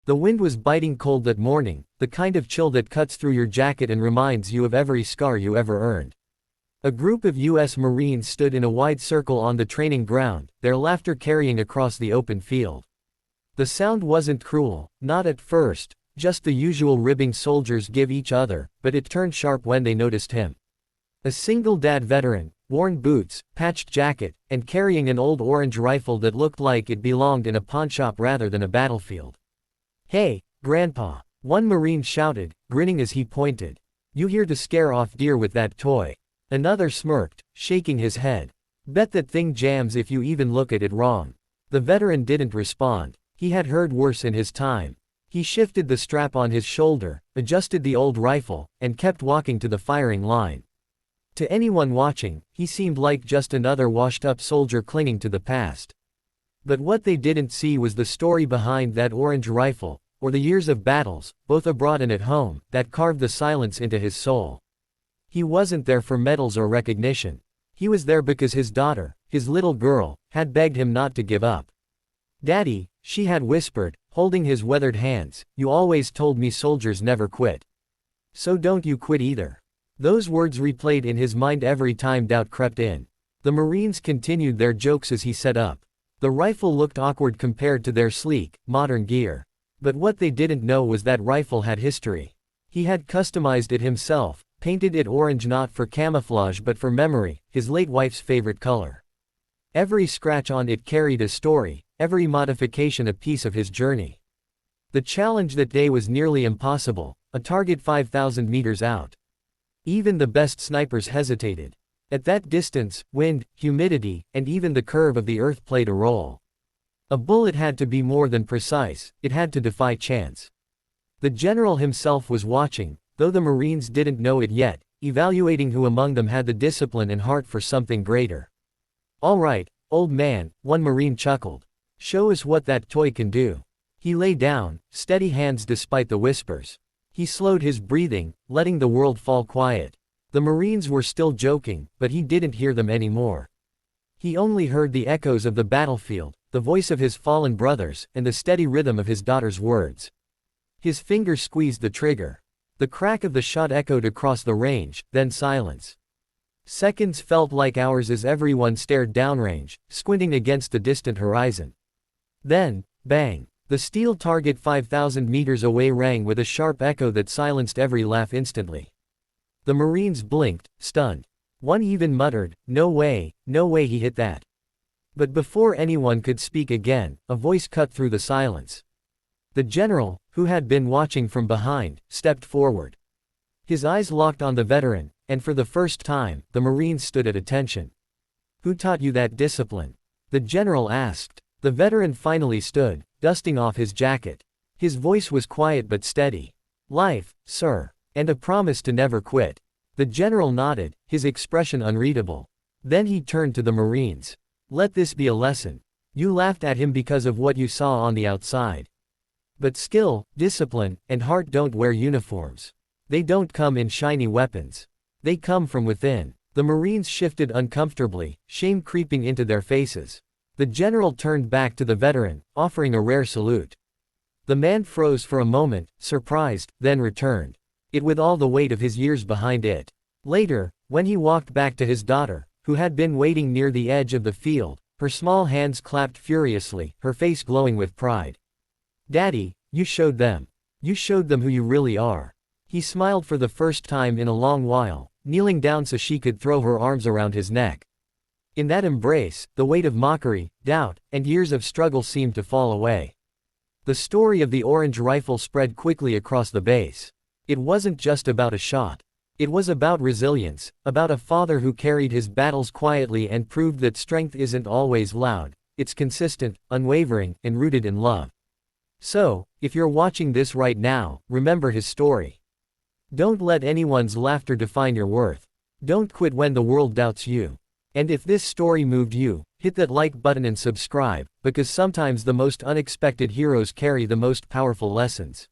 The wind was biting cold that morning, the kind of chill that cuts through your jacket and reminds you of every scar you ever earned. A group of U.S. Marines stood in a wide circle on the training ground, their laughter carrying across the open field. The sound wasn't cruel, not at first, just the usual ribbing soldiers give each other, but it turned sharp when they noticed him. A single-dad veteran, worn boots, patched jacket, and carrying an old orange rifle that looked like it belonged in a pawnshop rather than a battlefield. "Hey, Grandpa," one Marine shouted, grinning as he pointed. "You here to scare off deer with that toy?" Another smirked, shaking his head. "Bet that thing jams if you even look at it wrong." The veteran didn't respond. He had heard worse in his time. He shifted the strap on his shoulder, adjusted the old rifle, and kept walking to the firing line. To anyone watching, he seemed like just another washed-up soldier clinging to the past. But what they didn't see was the story behind that orange rifle, or the years of battles, both abroad and at home, that carved the silence into his soul. He wasn't there for medals or recognition. He was there because his daughter, his little girl, had begged him not to give up. "Daddy," she had whispered, holding his weathered hands, "you always told me soldiers never quit. So don't you quit either." Those words replayed in his mind every time doubt crept in. The Marines continued their jokes as he set up. The rifle looked awkward compared to their sleek, modern gear. But what they didn't know was that rifle had history. He had customized it himself, painted it orange not for camouflage but for memory, his late wife's favorite color. Every scratch on it carried a story, every modification a piece of his journey. The challenge that day was nearly impossible, a target 5,000 meters out. Even the best snipers hesitated. At that distance, wind, humidity, and even the curve of the earth played a role. A bullet had to be more than precise, it had to defy chance. The general himself was watching, though the Marines didn't know it yet, evaluating who among them had the discipline and heart for something greater. "All right, old man," one Marine chuckled. "Show us what that toy can do." He lay down, steady hands despite the whispers. He slowed his breathing, letting the world fall quiet. The Marines were still joking, but he didn't hear them anymore. He only heard the echoes of the battlefield, the voice of his fallen brothers, and the steady rhythm of his daughter's words. His fingers squeezed the trigger. The crack of the shot echoed across the range, then silence. Seconds felt like hours as everyone stared downrange, squinting against the distant horizon. Then, bang! The steel target 5,000 meters away rang with a sharp echo that silenced every laugh instantly. The Marines blinked, stunned. One even muttered, no way he hit that." But before anyone could speak again, a voice cut through the silence. The general, who had been watching from behind, stepped forward. His eyes locked on the veteran, and for the first time, the Marines stood at attention. "Who taught you that discipline?" the general asked. The veteran finally stood, dusting off his jacket. His voice was quiet but steady. "Life, sir. And a promise to never quit." The general nodded, his expression unreadable. Then he turned to the Marines. "Let this be a lesson. You laughed at him because of what you saw on the outside. But skill, discipline, and heart don't wear uniforms. They don't come in shiny weapons. They come from within." The Marines shifted uncomfortably, shame creeping into their faces. The general turned back to the veteran, offering a rare salute. The man froze for a moment, surprised, then returned it with all the weight of his years behind it. Later, when he walked back to his daughter, who had been waiting near the edge of the field, her small hands clapped furiously, her face glowing with pride. "Daddy, you showed them. You showed them who you really are." He smiled for the first time in a long while, kneeling down so she could throw her arms around his neck. In that embrace, the weight of mockery, doubt, and years of struggle seemed to fall away. The story of the orange rifle spread quickly across the base. It wasn't just about a shot. It was about resilience, about a father who carried his battles quietly and proved that strength isn't always loud, it's consistent, unwavering, and rooted in love. So, if you're watching this right now, remember his story. Don't let anyone's laughter define your worth. Don't quit when the world doubts you. And if this story moved you, hit that like button and subscribe, because sometimes the most unexpected heroes carry the most powerful lessons.